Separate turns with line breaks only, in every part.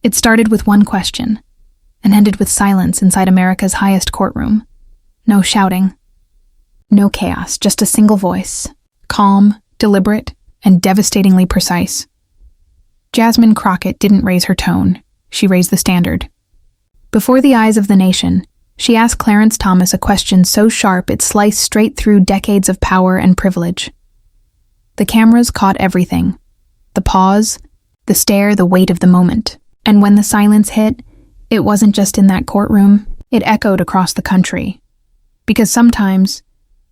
It started with one question and ended with silence inside America's highest courtroom. No shouting. No chaos, just a single voice, calm, deliberate, and devastatingly precise. Jasmine Crockett didn't raise her tone. She raised the standard. Before the eyes of the nation, she asked Clarence Thomas a question so sharp it sliced straight through decades of power and privilege. The cameras caught everything. The pause, the stare, the weight of the moment. And when the silence hit, it wasn't just in that courtroom, it echoed across the country. Because sometimes,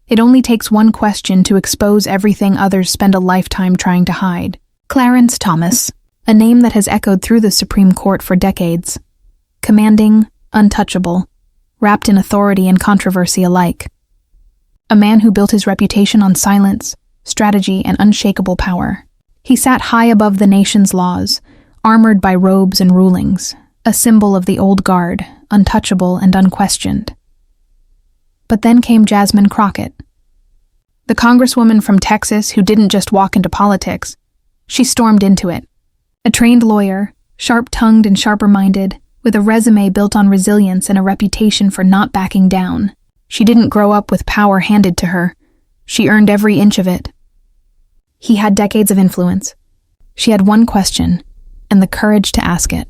it only takes one question to expose everything others spend a lifetime trying to hide. Clarence Thomas, a name that has echoed through the Supreme Court for decades. Commanding, untouchable, wrapped in authority and controversy alike. A man who built his reputation on silence, strategy, and unshakable power. He sat high above the nation's laws, armored by robes and rulings, a symbol of the old guard, untouchable and unquestioned. But then came Jasmine Crockett, the Congresswoman from Texas who didn't just walk into politics. She stormed into it. A trained lawyer, sharp-tongued and sharper-minded, with a resume built on resilience and a reputation for not backing down. She didn't grow up with power handed to her. She earned every inch of it. He had decades of influence. She had one question, and the courage to ask it.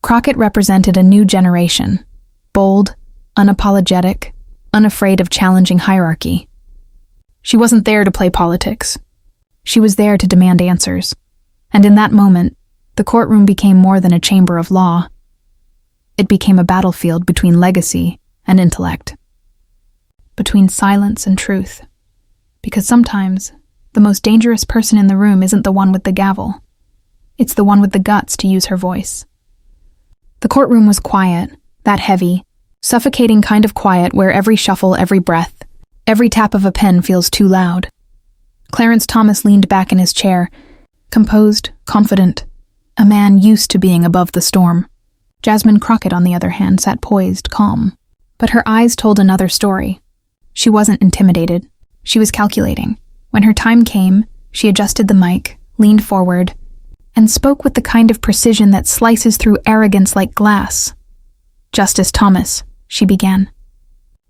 Crockett represented a new generation, bold, unapologetic, unafraid of challenging hierarchy. She wasn't there to play politics. She was there to demand answers. And in that moment, the courtroom became more than a chamber of law. It became a battlefield between legacy and intellect. Between silence and truth. Because sometimes, the most dangerous person in the room isn't the one with the gavel. It's the one with the guts to use her voice. The courtroom was quiet, that heavy, suffocating kind of quiet where every shuffle, every breath, every tap of a pen feels too loud. Clarence Thomas leaned back in his chair, composed, confident, a man used to being above the storm. Jasmine Crockett, on the other hand, sat poised, calm. But her eyes told another story. She wasn't intimidated. She was calculating. When her time came, she adjusted the mic, leaned forward, and spoke with the kind of precision that slices through arrogance like glass. "Justice Thomas," she began.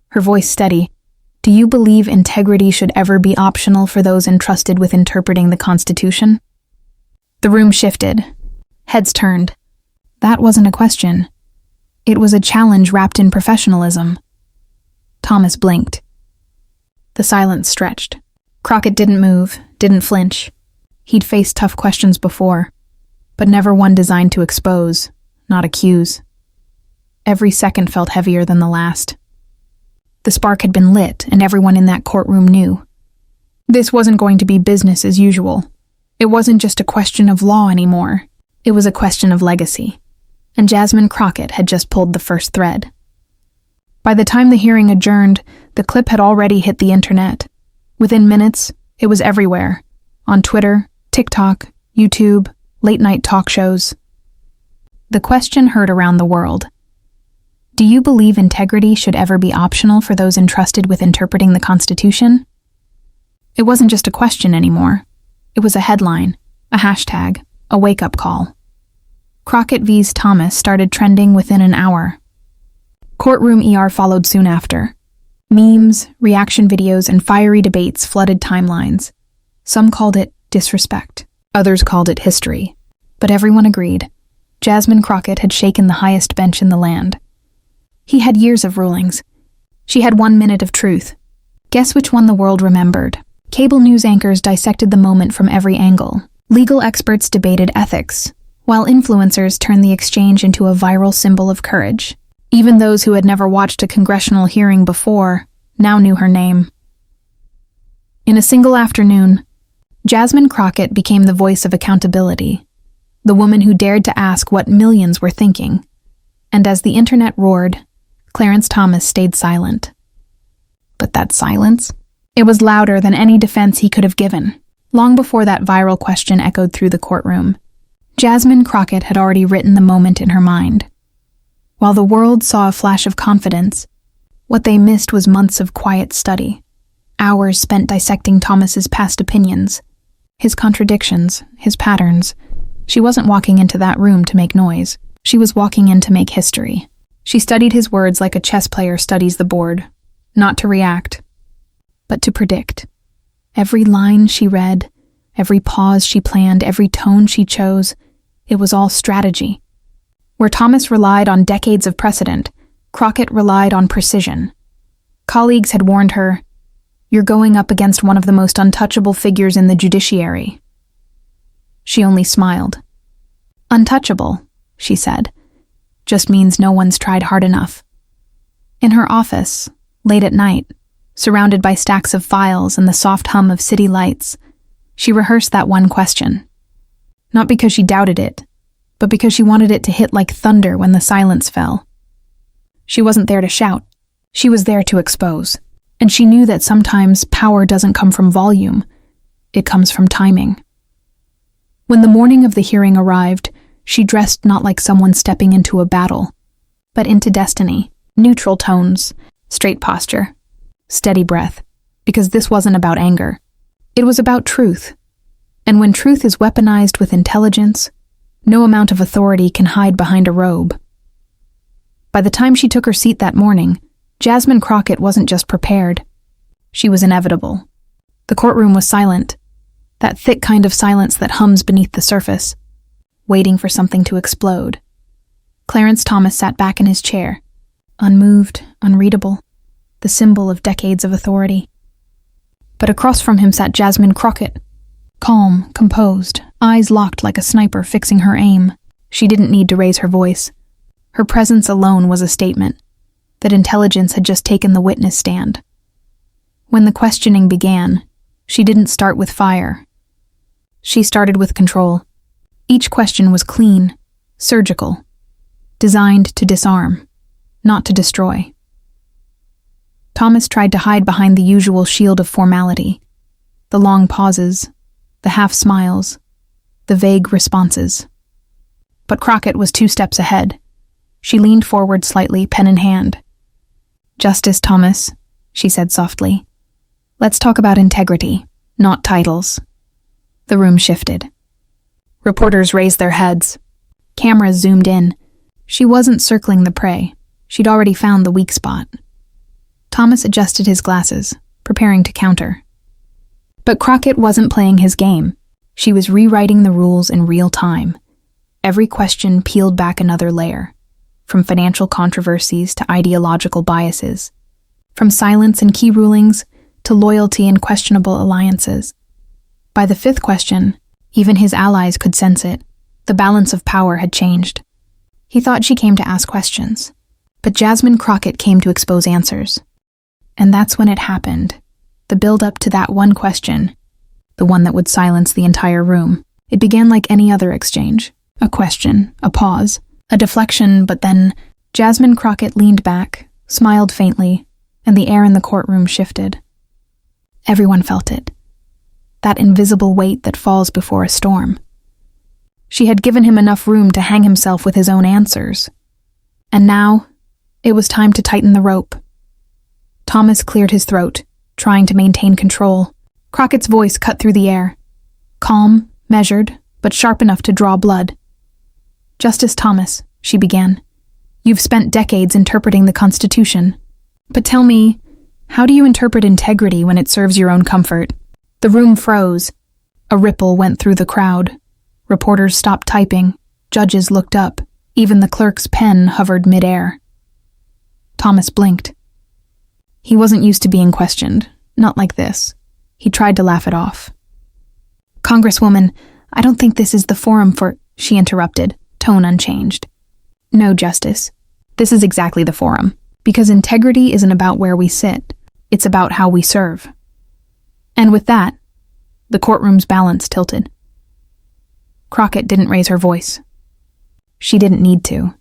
Her voice steady. "Do you believe integrity should ever be optional for those entrusted with interpreting the Constitution?" The room shifted. Heads turned. That wasn't a question. It was a challenge wrapped in professionalism. Thomas blinked. The silence stretched. Crockett didn't move, didn't flinch. He'd faced tough questions before, but never one designed to expose, not accuse. Every second felt heavier than the last. The spark had been lit, and everyone in that courtroom knew. This wasn't going to be business as usual. It wasn't just a question of law anymore. It was a question of legacy. And Jasmine Crockett had just pulled the first thread. By the time the hearing adjourned, the clip had already hit the internet. Within minutes, it was everywhere. On Twitter, TikTok, YouTube, late-night talk shows. The question heard around the world. Do you believe integrity should ever be optional for those entrusted with interpreting the Constitution? It wasn't just a question anymore. It was a headline, a hashtag, a wake-up call. Crockett vs. Thomas started trending within an hour. Courtroom ER followed soon after. Memes, reaction videos, and fiery debates flooded timelines. Some called it disrespect. Others called it history. But everyone agreed. Jasmine Crockett had shaken the highest bench in the land. He had years of rulings. She had 1 minute of truth. Guess which one the world remembered? Cable news anchors dissected the moment from every angle. Legal experts debated ethics, while influencers turned the exchange into a viral symbol of courage. Even those who had never watched a congressional hearing before now knew her name. In a single afternoon, Jasmine Crockett became the voice of accountability, the woman who dared to ask what millions were thinking. And as the internet roared, Clarence Thomas stayed silent. But that silence? It was louder than any defense he could have given. Long before that viral question echoed through the courtroom, Jasmine Crockett had already written the moment in her mind. While the world saw a flash of confidence, what they missed was months of quiet study, hours spent dissecting Thomas's past opinions, his contradictions, his patterns, She wasn't walking into that room to make noise. She was walking in to make history. She studied his words like a chess player studies the board, not to react, but to predict. Every line she read, every pause she planned, every tone she chose, it was all strategy. Where Thomas relied on decades of precedent, Crockett relied on precision. Colleagues had warned her, "You're going up against one of the most untouchable figures in the judiciary." She only smiled. "Untouchable," she said, "just means no one's tried hard enough." In her office, late at night, surrounded by stacks of files and the soft hum of city lights, she rehearsed that one question. Not because she doubted it, but because she wanted it to hit like thunder when the silence fell. She wasn't there to shout. She was there to expose. And she knew that sometimes power doesn't come from volume. It comes from timing. When the morning of the hearing arrived, she dressed not like someone stepping into a battle, but into destiny. Neutral tones, straight posture, steady breath, because this wasn't about anger. It was about truth. And when truth is weaponized with intelligence, no amount of authority can hide behind a robe. By the time she took her seat that morning, Jasmine Crockett wasn't just prepared. She was inevitable. The courtroom was silent, that thick kind of silence that hums beneath the surface, waiting for something to explode. Clarence Thomas sat back in his chair, unmoved, unreadable, the symbol of decades of authority. But across from him sat Jasmine Crockett, calm, composed, eyes locked like a sniper fixing her aim. She didn't need to raise her voice. Her presence alone was a statement that intelligence had just taken the witness stand. When the questioning began, she didn't start with fire. She started with control. Each question was clean, surgical, designed to disarm, not to destroy. Thomas tried to hide behind the usual shield of formality, the long pauses, the half smiles, the vague responses. But Crockett was 2 steps ahead. She leaned forward slightly, pen in hand. "Justice Thomas," she said softly, "let's talk about integrity, not titles." The room shifted. Reporters raised their heads. Cameras zoomed in. She wasn't circling the prey. She'd already found the weak spot. Thomas adjusted his glasses, preparing to counter. But Crockett wasn't playing his game. She was rewriting the rules in real time. Every question peeled back another layer, from financial controversies to ideological biases, from silence and key rulings to loyalty and questionable alliances. By the 5th question, even his allies could sense it. The balance of power had changed. He thought she came to ask questions, but Jasmine Crockett came to expose answers. And that's when it happened. The build-up to that one question, the one that would silence the entire room. It began like any other exchange. A question, a pause, a deflection, but then Jasmine Crockett leaned back, smiled faintly, and the air in the courtroom shifted. Everyone felt it. That invisible weight that falls before a storm. She had given him enough room to hang himself with his own answers. And now, it was time to tighten the rope. Thomas cleared his throat, trying to maintain control. Crockett's voice cut through the air. Calm, measured, but sharp enough to draw blood. "Justice Thomas," she began, "you've spent decades interpreting the Constitution. But tell me, how do you interpret integrity when it serves your own comfort?" The room froze. A ripple went through the crowd. Reporters stopped typing. Judges looked up. Even the clerk's pen hovered midair. Thomas blinked. He wasn't used to being questioned. Not like this. He tried to laugh it off. "Congresswoman, I don't think this is the forum for—" she interrupted, tone unchanged. "No, Justice. This is exactly the forum. Because integrity isn't about where we sit. It's about how we serve." And with that, the courtroom's balance tilted. Crockett didn't raise her voice. She didn't need to.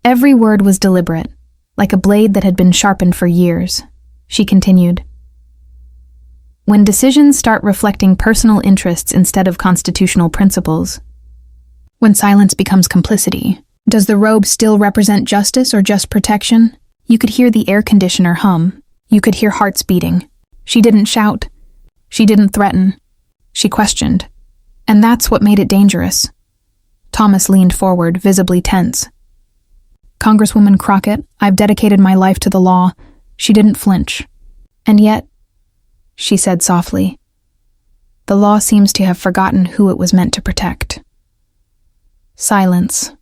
Every word was deliberate, like a blade that had been sharpened for years. She continued. "When decisions start reflecting personal interests instead of constitutional principles, when silence becomes complicity, does the robe still represent justice or just protection?" You could hear the air conditioner hum. You could hear hearts beating. She didn't shout. She didn't threaten. She questioned. And that's what made it dangerous. Thomas leaned forward, visibly tense. Congresswoman Crockett, I've dedicated my life to the law. She didn't flinch. And yet, she said softly, the law seems to have forgotten who it was meant to protect. Silence.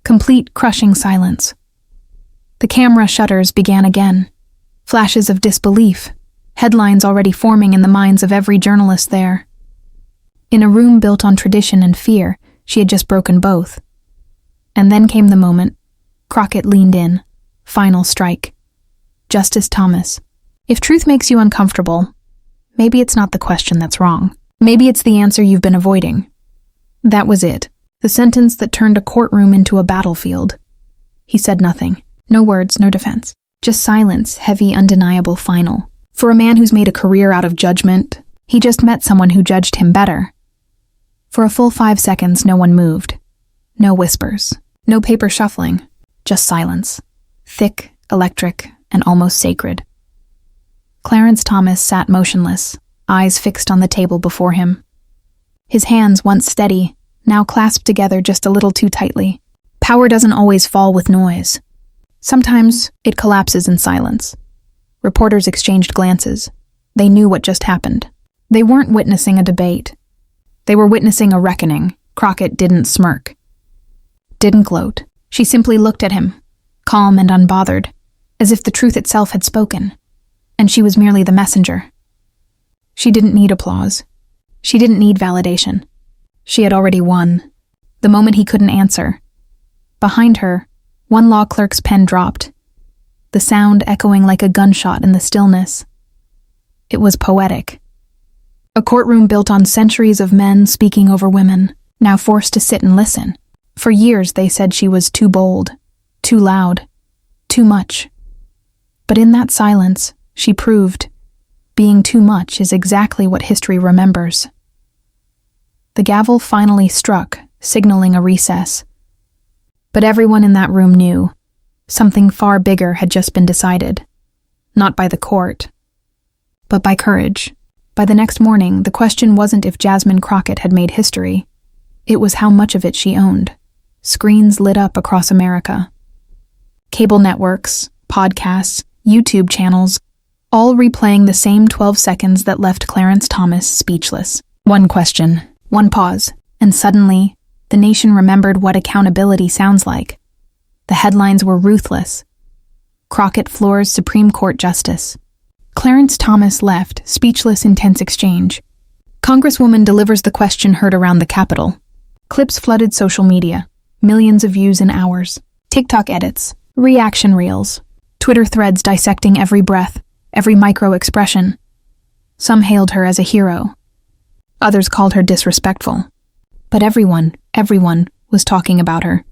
Complete, crushing silence. The camera shutters began again. Flashes of disbelief, headlines already forming in the minds of every journalist there. In a room built on tradition and fear, she had just broken both. And then came the moment. Crockett leaned in. Final strike. Justice Thomas, if truth makes you uncomfortable, maybe it's not the question that's wrong. Maybe it's the answer you've been avoiding. That was it. The sentence that turned a courtroom into a battlefield. He said nothing. No words, no defense. Just silence, heavy, undeniable, final. For a man who's made a career out of judgment, he just met someone who judged him better. For a full 5 seconds, no one moved. No whispers. No paper shuffling. Just silence. Thick, electric, and almost sacred. Clarence Thomas sat motionless, eyes fixed on the table before him. His hands, once steady, now clasped together just a little too tightly. Power doesn't always fall with noise. Sometimes it collapses in silence. Reporters exchanged glances. They knew what just happened. They weren't witnessing a debate. They were witnessing a reckoning. Crockett didn't smirk. Didn't gloat. She simply looked at him, calm and unbothered, as if the truth itself had spoken, and she was merely the messenger. She didn't need applause. She didn't need validation. She had already won. The moment he couldn't answer. Behind her, one law clerk's pen dropped, the sound echoing like a gunshot in the stillness. It was poetic. A courtroom built on centuries of men speaking over women, now forced to sit and listen. For years they said she was too bold, too loud, too much. But in that silence, she proved, being too much is exactly what history remembers. The gavel finally struck, signaling a recess. But everyone in that room knew something far bigger had just been decided. Not by the court, but by courage. By the next morning, the question wasn't if Jasmine Crockett had made history. It was how much of it she owned. Screens lit up across America. Cable networks, podcasts, YouTube channels, all replaying the same 12 seconds that left Clarence Thomas speechless. One question, one pause, and suddenly, the nation remembered what accountability sounds like. The headlines were ruthless. Crockett floors Supreme Court Justice. Clarence Thomas left, speechless in tense exchange. Congresswoman delivers the question heard around the Capitol. Clips flooded social media. Millions of views in hours. TikTok edits. Reaction reels. Twitter threads dissecting every breath, every micro-expression. Some hailed her as a hero. Others called her disrespectful. But everyone was talking about her.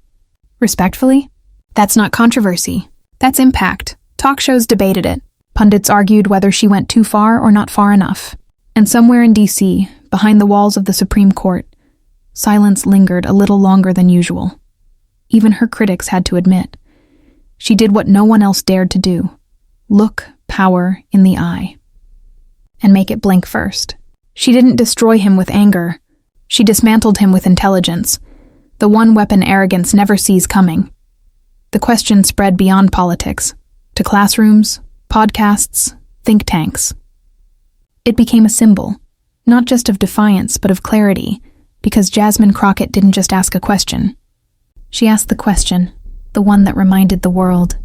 Respectfully? That's not controversy. That's impact. Talk shows debated it. Pundits argued whether she went too far or not far enough. And somewhere in D.C., behind the walls of the Supreme Court, silence lingered a little longer than usual. Even her critics had to admit, she did what no one else dared to do. Look power in the eye. And make it blink first. She didn't destroy him with anger. She dismantled him with intelligence, the one weapon arrogance never sees coming. The question spread beyond politics, to classrooms, podcasts, think tanks. It became a symbol, not just of defiance but of clarity, because Jasmine Crockett didn't just ask a question. She asked the question, the one that reminded the world,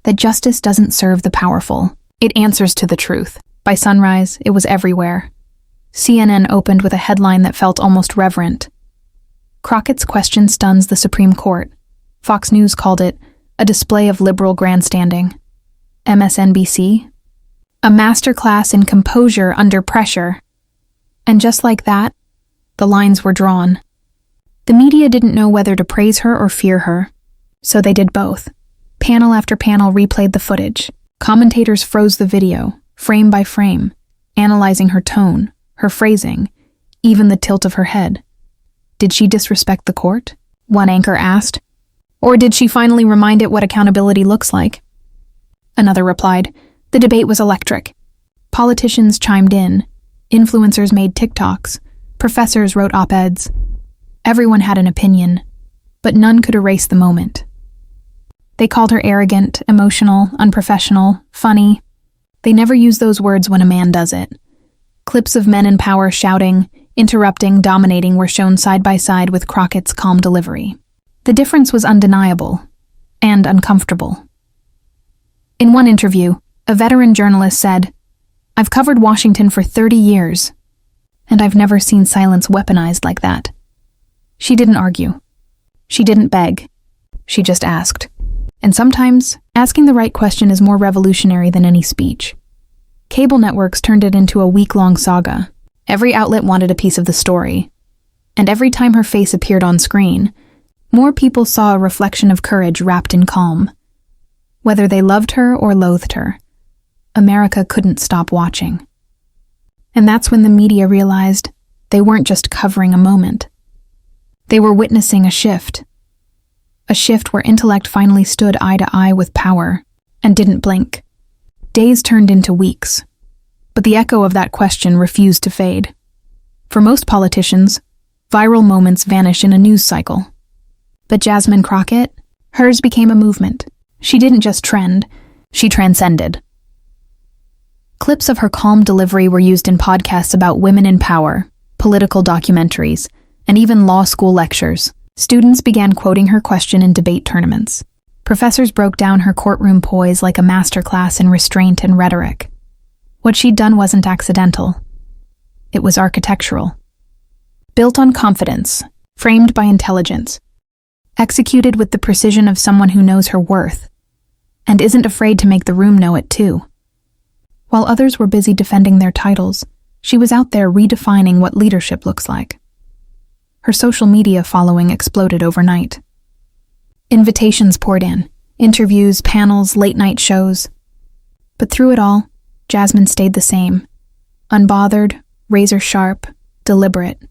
that justice doesn't serve the powerful. It answers to the truth. By sunrise, it was everywhere. CNN opened with a headline that felt almost reverent. Crockett's question stuns the Supreme Court. Fox News called it a display of liberal grandstanding. MSNBC, a masterclass in composure under pressure. And just like that, the lines were drawn. The media didn't know whether to praise her or fear her, so they did both. Panel after panel replayed the footage. Commentators froze the video, frame by frame, analyzing her tone, her phrasing, even the tilt of her head. Did she disrespect the court? One anchor asked. Or did she finally remind it what accountability looks like? Another replied, the debate was electric. Politicians chimed in. Influencers made TikToks. Professors wrote op-eds. Everyone had an opinion, but none could erase the moment. They called her arrogant, emotional, unprofessional, funny. They never use those words when a man does it. Clips of men in power shouting, interrupting, dominating were shown side by side with Crockett's calm delivery. The difference was undeniable and uncomfortable. In one interview, a veteran journalist said, "I've covered Washington for 30 years, and I've never seen silence weaponized like that." She didn't argue. She didn't beg. She just asked. And sometimes, asking the right question is more revolutionary than any speech. Cable networks turned it into a week-long saga. Every outlet wanted a piece of the story. And every time her face appeared on screen, more people saw a reflection of courage wrapped in calm. Whether they loved her or loathed her, America couldn't stop watching. And that's when the media realized they weren't just covering a moment. They were witnessing a shift where intellect finally stood eye to eye with power and didn't blink. Days turned into weeks, but the echo of that question refused to fade. For most politicians, viral moments vanish in a news cycle. But Jasmine Crockett, hers became a movement. She didn't just trend, she transcended. Clips of her calm delivery were used in podcasts about women in power, political documentaries, and even law school lectures. Students began quoting her question in debate tournaments. Professors broke down her courtroom poise like a masterclass in restraint and rhetoric. What she'd done wasn't accidental. It was architectural. Built on confidence, framed by intelligence, executed with the precision of someone who knows her worth, and isn't afraid to make the room know it too. While others were busy defending their titles, she was out there redefining what leadership looks like. Her social media following exploded overnight. Invitations poured in, interviews, panels, late-night shows. But through it all, Jasmine stayed the same, unbothered, razor-sharp, deliberate.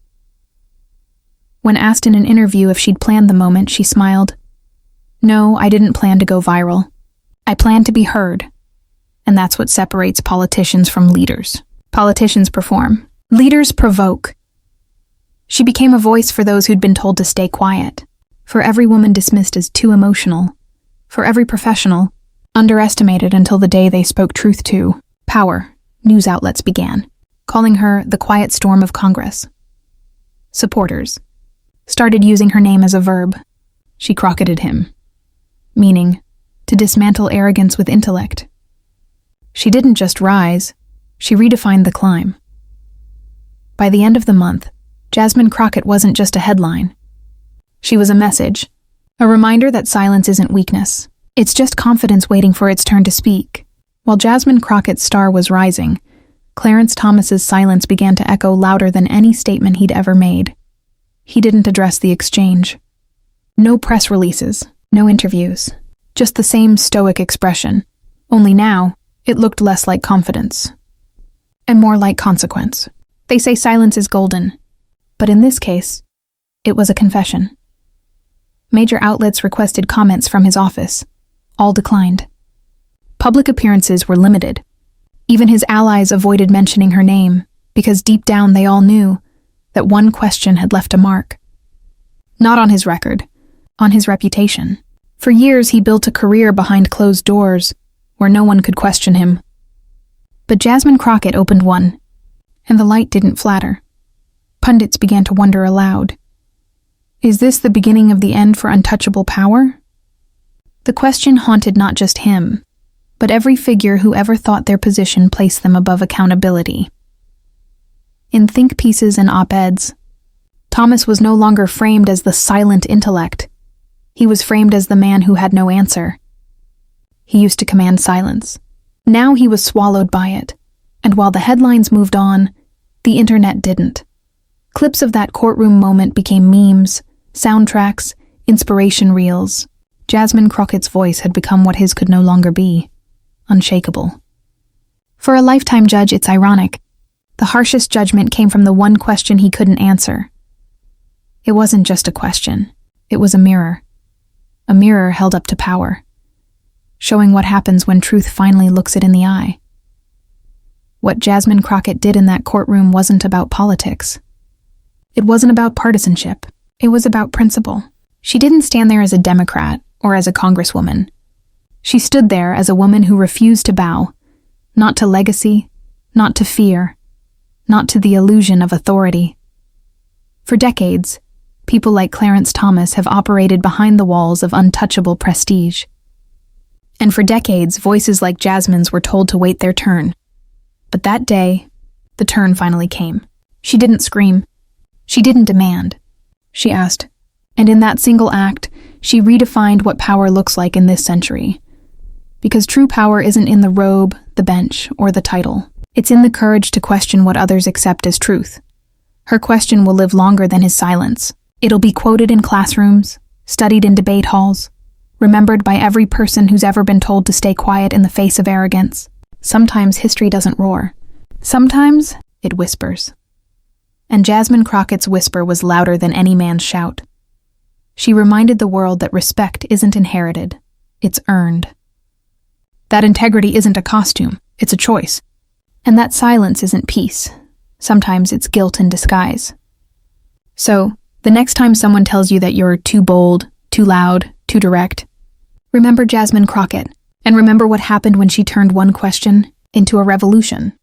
When asked in an interview if she'd planned the moment, she smiled. "No, I didn't plan to go viral. I planned to be heard. And that's what separates politicians from leaders. Politicians perform. Leaders provoke." She became a voice for those who'd been told to stay quiet, for every woman dismissed as too emotional, for every professional underestimated until the day they spoke truth to power. News outlets began, calling her the quiet storm of Congress. Supporters started using her name as a verb. She Crocketted him, meaning to dismantle arrogance with intellect. She didn't just rise, she redefined the climb. By the end of the month, Jasmine Crockett wasn't just a headline. She was a message, a reminder that silence isn't weakness. It's just confidence waiting for its turn to speak. While Jasmine Crockett's star was rising, Clarence Thomas's silence began to echo louder than any statement he'd ever made. He didn't address the exchange. No press releases, no interviews, just the same stoic expression. Only now, it looked less like confidence and more like consequence. They say silence is golden. But in this case, it was a confession. Major outlets requested comments from his office. All declined. Public appearances were limited. Even his allies avoided mentioning her name, because deep down they all knew that one question had left a mark. Not on his record, on his reputation. For years he built a career behind closed doors, where no one could question him. But Jasmine Crockett opened one, and the light didn't flatter. Pundits began to wonder aloud. Is this the beginning of the end for untouchable power? The question haunted not just him, but every figure who ever thought their position placed them above accountability. In think pieces and op-eds, Thomas was no longer framed as the silent intellect. He was framed as the man who had no answer. He used to command silence. Now he was swallowed by it, and while the headlines moved on, the internet didn't. Clips of that courtroom moment became memes, soundtracks, inspiration reels. Jasmine Crockett's voice had become what his could no longer be, unshakable. For a lifetime judge, it's ironic. The harshest judgment came from the one question he couldn't answer. It wasn't just a question. It was a mirror held up to power, showing what happens when truth finally looks it in the eye. What Jasmine Crockett did in that courtroom wasn't about politics. It wasn't about partisanship. It was about principle. She didn't stand there as a Democrat or as a Congresswoman. She stood there as a woman who refused to bow, not to legacy, not to fear, not to the illusion of authority. For decades, people like Clarence Thomas have operated behind the walls of untouchable prestige. And for decades, voices like Jasmine's were told to wait their turn. But that day, the turn finally came. She didn't scream. She didn't demand. She asked. And in that single act, she redefined what power looks like in this century. Because true power isn't in the robe, the bench, or the title. It's in the courage to question what others accept as truth. Her question will live longer than his silence. It'll be quoted in classrooms, studied in debate halls, remembered by every person who's ever been told to stay quiet in the face of arrogance. Sometimes history doesn't roar. Sometimes it whispers. And Jasmine Crockett's whisper was louder than any man's shout. She reminded the world that respect isn't inherited, it's earned. That integrity isn't a costume, it's a choice. And that silence isn't peace. Sometimes it's guilt in disguise. So, the next time someone tells you that you're too bold, too loud, too direct, remember Jasmine Crockett, and remember what happened when she turned one question into a revolution.